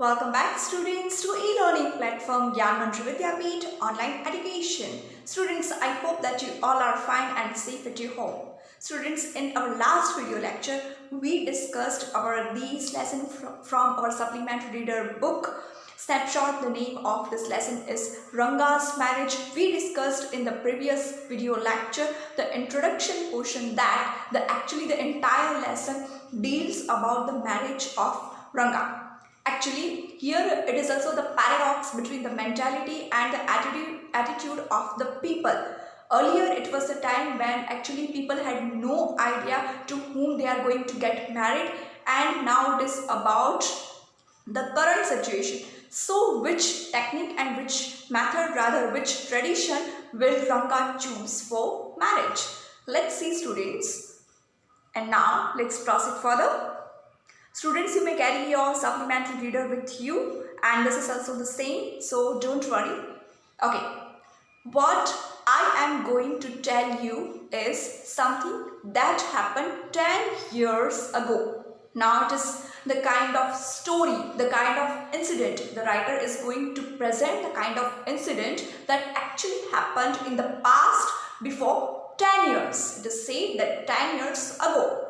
Welcome back students to e-learning platform Unit3 online education. Students, I hope that you all are fine and safe at your home. Students, in our last video lecture, we discussed these lesson from our supplementary reader book. Snapshot. The name of this lesson is Ranga's marriage. We discussed in the previous video lecture the introduction portion that the entire lesson deals about the marriage of Ranga. Actually, here it is also the paradox between the mentality and the attitude of the people. Earlier, it was a time when actually people had no idea to whom they are going to get married, and now it is about the current situation. So, which technique and which method, rather which tradition will Ranga choose for marriage? Let's see, students. And now, let's proceed further. Students, you may carry your supplementary reader with you, and this is also the same, so don't worry. Okay, what I am going to tell you is something that happened 10 years ago. Now it is the kind of story, the kind of incident. The writer is going to present the kind of incident that actually happened in the past before 10 years. It is said that 10 years ago.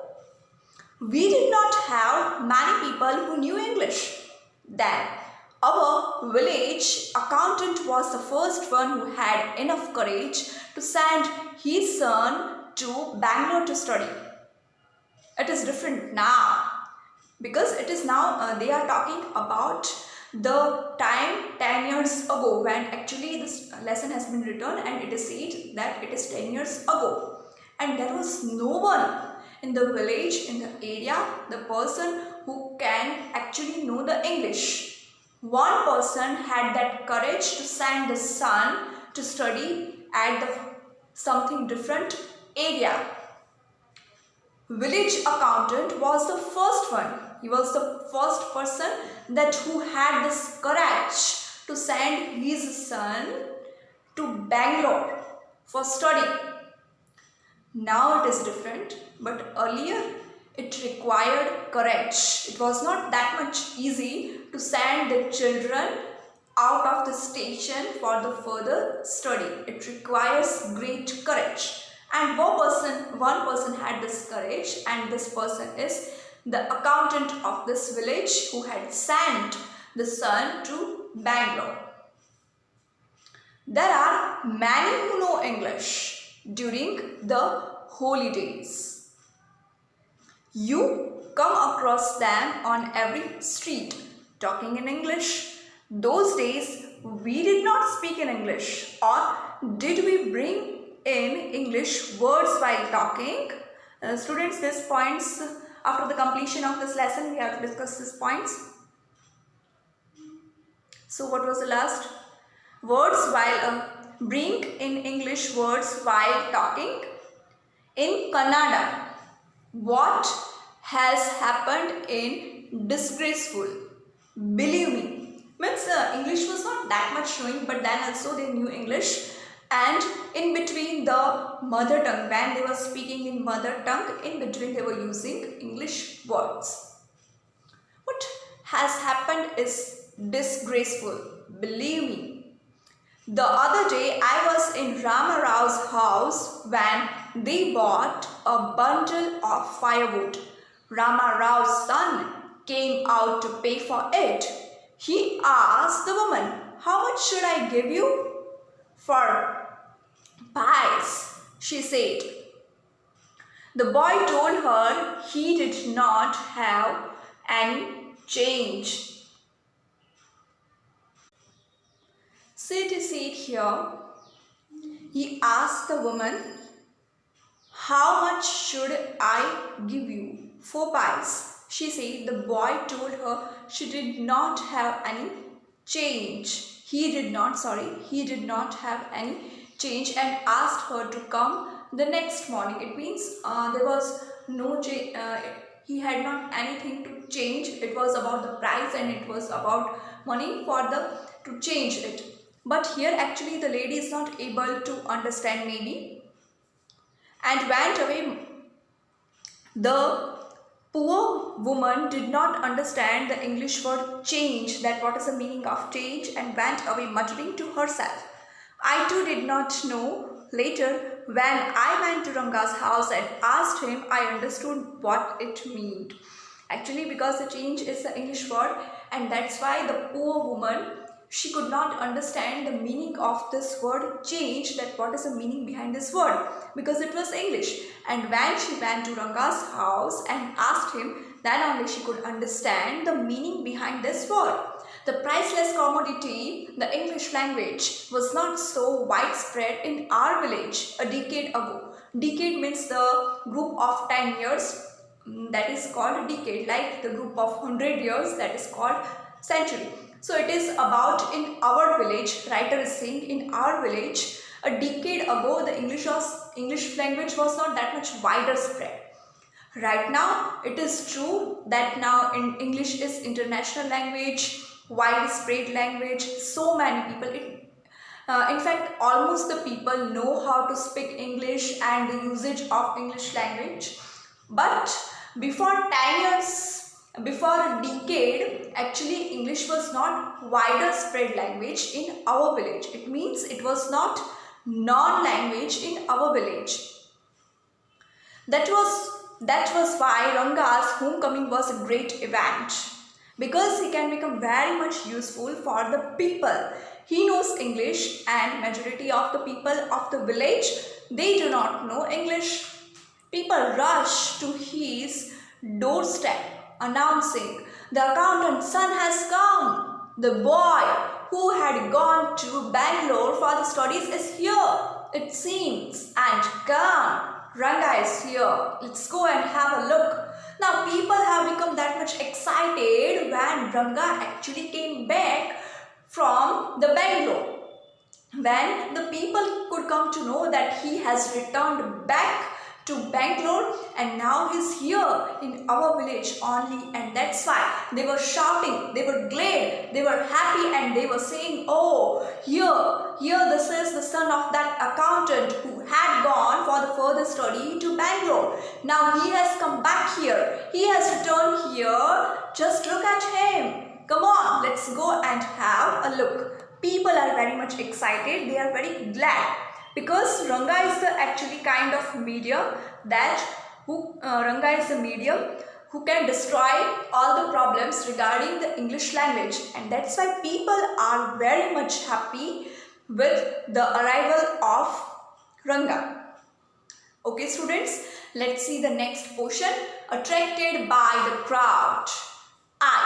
We did not have many people who knew English. Then, our village accountant was the first one who had enough courage to send his son to Bangalore to study. It is different now, because it is now they are talking about the time 10 years ago when actually this lesson has been written, and it is said that it is 10 years ago. And there was no one in the village, in the area, the person who can actually know the English. One person had that courage to send the son to study at the something different area. Village accountant was the first one. He was the first person that who had this courage to send his son to Bangalore for study. Now it is different, but earlier it required courage. It was not that much easy to send the children out of the station for the further study. It requires great courage. And one person had this courage, and this person is the accountant of this village who had sent the son to Bangalore. There are many who know English during the holidays. You come across them on every street talking in English. Those days we did not speak in English, or did we bring in English words while talking? Students, these points, after the completion of this lesson we have to discuss these points. So what was the last? Words while bring in English words while talking. In Kannada, what has happened in disgraceful? Believe me. Means English was not that much knowing, but then also they knew English. And in between the mother tongue, when they were speaking in mother tongue, in between they were using English words. What has happened is disgraceful. Believe me. The other day I was in Rama Rao's house when they bought a bundle of firewood. Rama Rao's son came out to pay for it. He asked the woman, "How much should I give you?" "For pies," she said. The boy told her he did not have any change. Sit here. He asked the woman, "How much should I give you for pies?" She said the boy told her she did not have any change. He did not have any change, and asked her to come the next morning. It means there was no change. He had not anything to change. It was about the price, and it was about money to change it. But here actually the lady is not able to understand maybe, and went away. The Poor woman did not understand the English word change, that what is the meaning of change, and went away muttering to herself. I too did not know. Later, when I went to Ranga's house and asked him, I understood what it meant. Actually, because the change is the English word, and that's why the poor woman, she could not understand the meaning of this word change, that what is the meaning behind this word, because it was English. And when she went to Ranga's house and asked him, then only she could understand the meaning behind this word. The priceless commodity, the English language, was not so widespread in our village a decade ago. Decade means the group of 10 years, that is called decade, like the group of 100 years, that is called century. So it is about in our village, writer is saying in our village, a decade ago the English language was not that much wider spread. Right now, it is true that now English is international language, widespread language, so many people, in fact, almost the people know how to speak English and the usage of English language. But before 10 years, before a decade, actually English was not wider spread language in our village. It means it was not non-language in our village. That was why Ranga's homecoming was a great event, because he can become very much useful for the people. He knows English, and majority of the people of the village, they do not know English. People rush to his doorstep announcing, "The accountant's son has come. The boy who had gone to Bangalore for the studies is here, it seems, and come. Ranga is here. Let's go and have a look." Now people have become that much excited when Ranga actually came back from the Bangalore. When the people could come to know that he has returned back to Bangalore and now he's here in our village only, and that's why they were shouting, they were glad, they were happy, and they were saying, "Oh, here this is the son of that accountant who had gone for the further study to Bangalore. Now he has come back here, he has returned here, just look at him. Come on, let's go and have a look." People are very much excited, they are very glad, because Ranga is the actually kind of medium Ranga is the medium who can destroy all the problems regarding the English language, and that's why people are very much happy with the arrival of Ranga. Okay students, let's see the next portion. Attracted by the crowd, I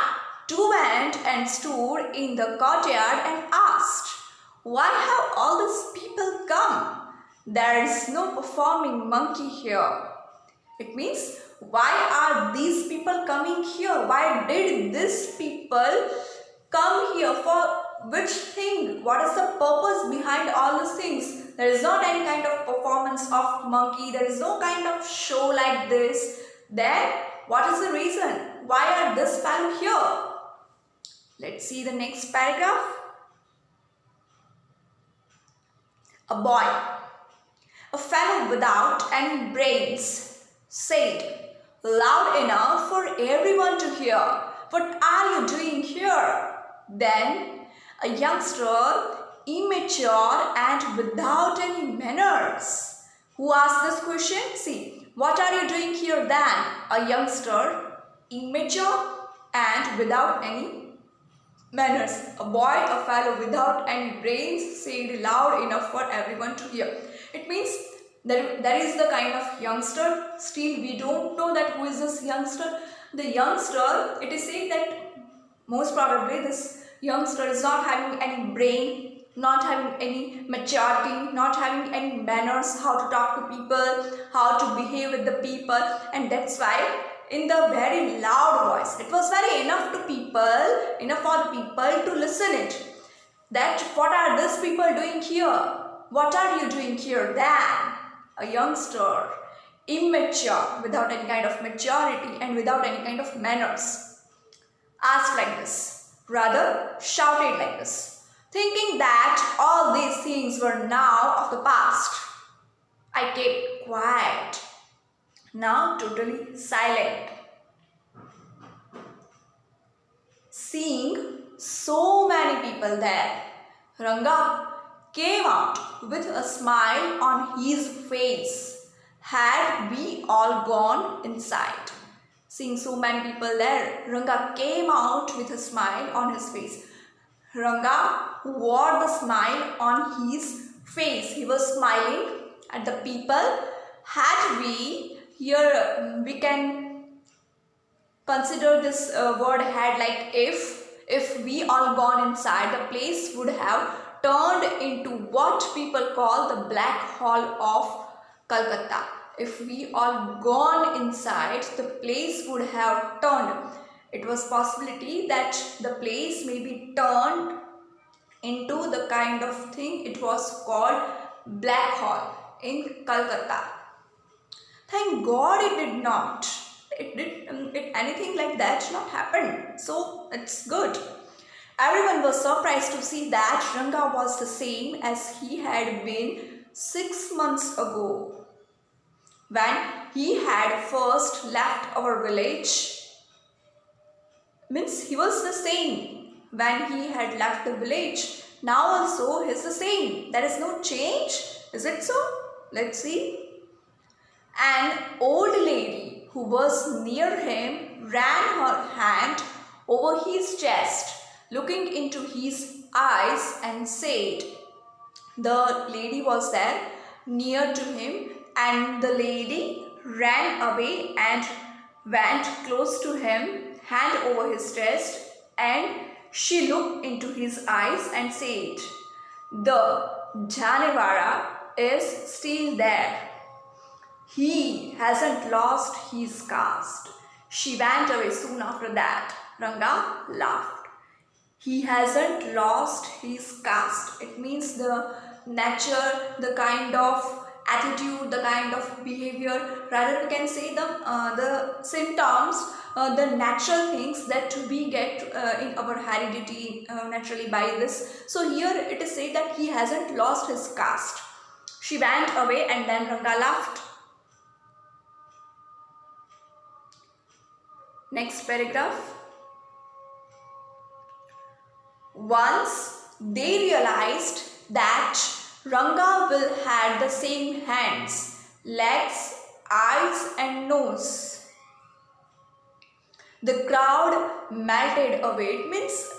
too went and stood in the courtyard and asked, "Why have all these people come? There is no performing monkey here." It means, why are these people coming here? Why did these people come here? For which thing? What is the purpose behind all these things? There is not any kind of performance of monkey. There is no kind of show like this. Then what is the reason? Why are this fellow here? Let's see the next paragraph. A boy, a fellow without any brains, said loud enough for everyone to hear, "What are you doing here?" Then a youngster, immature and without any manners, who asked this question? See, what are you doing here then? A youngster, immature and without any manners. A boy, a fellow without any brains, said loud enough for everyone to hear. It means there is the kind of youngster. Still we don't know that who is this youngster. The youngster, it is said that most probably this youngster is not having any brain, not having any maturity, not having any manners, how to talk to people, how to behave with the people, and that's why in the very loud voice, it was very enough for the people to listen it, that what are these people doing here? What are you doing here? Then a youngster, immature, without any kind of maturity and without any kind of manners, asked like this, rather shouted like this, thinking that all these things were now of the past. I kept quiet, now totally silent. so many people there. Ranga came out with a smile on his face. Had we all gone inside? Seeing so many people there, Ranga came out with a smile on his face. Ranga wore the smile on his face. He was smiling at the people. Had we, here we can consider this word had like if we all gone inside, the place would have turned into what people call the black hole of Calcutta. If we all gone inside, the place would have turned. It was possibility that the place may be turned into the kind of thing. It was called black hole in Calcutta. Thank God it did not. Anything like that not happened. So it's good. Everyone was surprised to see that Ranga was the same as he had been 6 months ago, when he had first left our village. Means he was the same when he had left the village. Now also he is the same. There is no change. Is it so? Let's see. An old lady who was near him ran her hand over his chest, looking into his eyes and said, the lady was there near to him, and the lady ran away and went close to him, hand over his chest, and she looked into his eyes and said, the Janivara is still there. He hasn't lost his caste. She went away soon after that. Ranga laughed. He hasn't lost his caste. It means the nature, the kind of attitude, the kind of behavior. Rather, we can say the symptoms, the natural things that we get in our heredity naturally by this. So here it is said that he hasn't lost his caste. She went away and then Ranga laughed. Next paragraph. Once they realized that Ranga will had the same hands, legs, eyes and nose, the crowd melted away. It means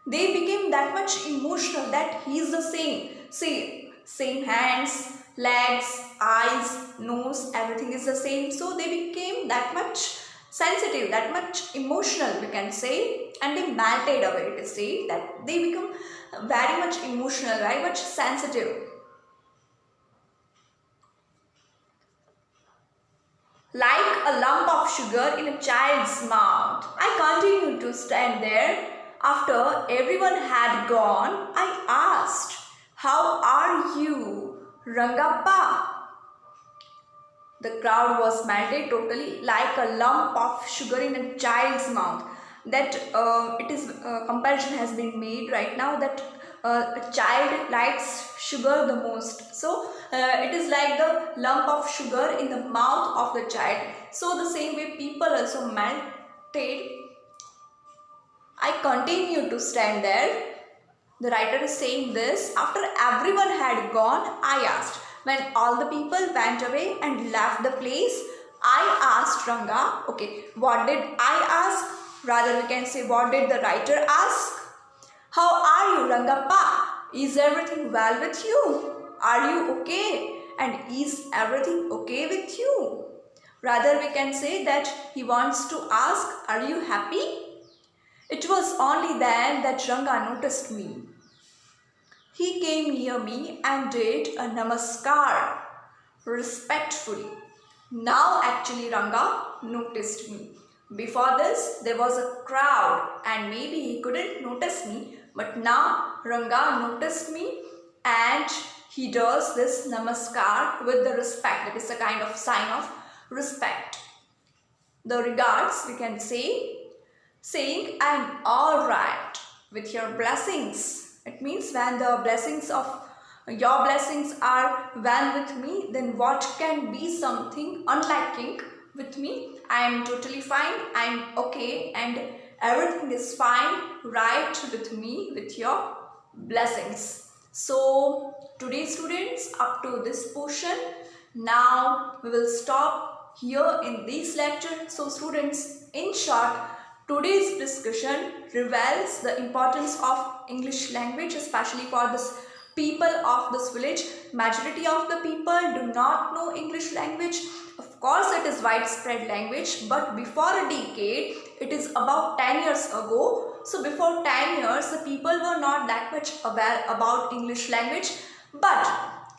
they became that much emotional that he is the same. See, same hands, legs, eyes, nose, everything is the same. So they became that much sensitive, that much emotional, we can say, and they melted away. To say that they become very much emotional, very much sensitive. Like a lump of sugar in a child's mouth. I continued to stand there. After everyone had gone, I asked, how are you, Rangappa? The crowd was melted totally, like a lump of sugar in a child's mouth. That comparison has been made right now that a child likes sugar the most. So it is like the lump of sugar in the mouth of the child. So the same way people also melted. I continued to stand there. The writer is saying this. After everyone had gone, I asked. When all the people went away and left the place, I asked Ranga, okay, what did I ask? Rather we can say, what did the writer ask? How are you, Rangappa? Is everything well with you? Are you okay? And is everything okay with you? Rather we can say that he wants to ask, are you happy? It was only then that Ranga noticed me. He came near me and did a namaskar respectfully. Now actually Ranga noticed me. Before this there was a crowd and maybe he couldn't notice me, but now Ranga noticed me and he does this namaskar with the respect. That is a kind of sign of respect. The regards we can say, saying I am alright with your blessings. It means when the blessings of your blessings are well with me, then what can be something unlacking with me? I am totally fine, I am okay, and everything is fine. Write with me with your blessings. So today students, up to this portion, now we will stop here in this lecture. So students, in short, today's discussion reveals the importance of English language, especially for this people of this village. Majority of the people do not know English language. Of course, it is widespread language, but before a decade, it is about 10 years ago. So before 10 years, the people were not that much aware about English language. But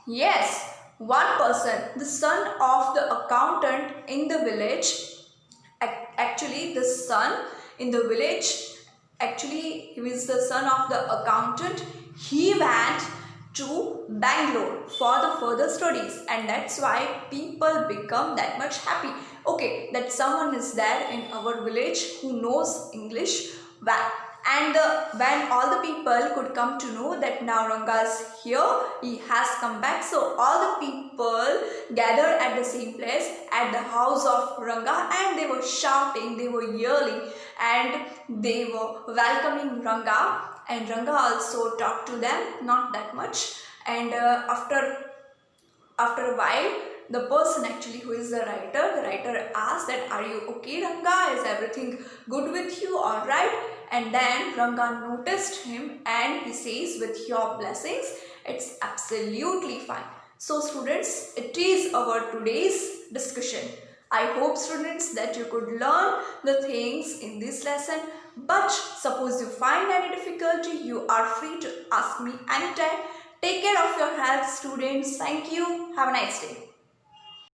yes, one person, the son of the accountant in the village, actually the son in the village, actually he was the son of the accountant. He went to Bangalore for the further studies, and that's why people become that much happy. Okay, that someone is there in our village who knows English well. And when all the people could come to know that now Ranga is here, he has come back. So all the people gathered at the same place at the house of Ranga, and they were shouting, they were yelling, and they were welcoming Ranga. And Ranga also talked to them, not that much. And after a while, the person actually who is the writer asked that, are you okay, Ranga? Is everything good with you? All right. And then Ranga noticed him and he says, with your blessings, it's absolutely fine. So students, it is our today's discussion. I hope students that you could learn the things in this lesson. But suppose you find any difficulty, you are free to ask me anytime. Take care of your health, students. Thank you. Have a nice day.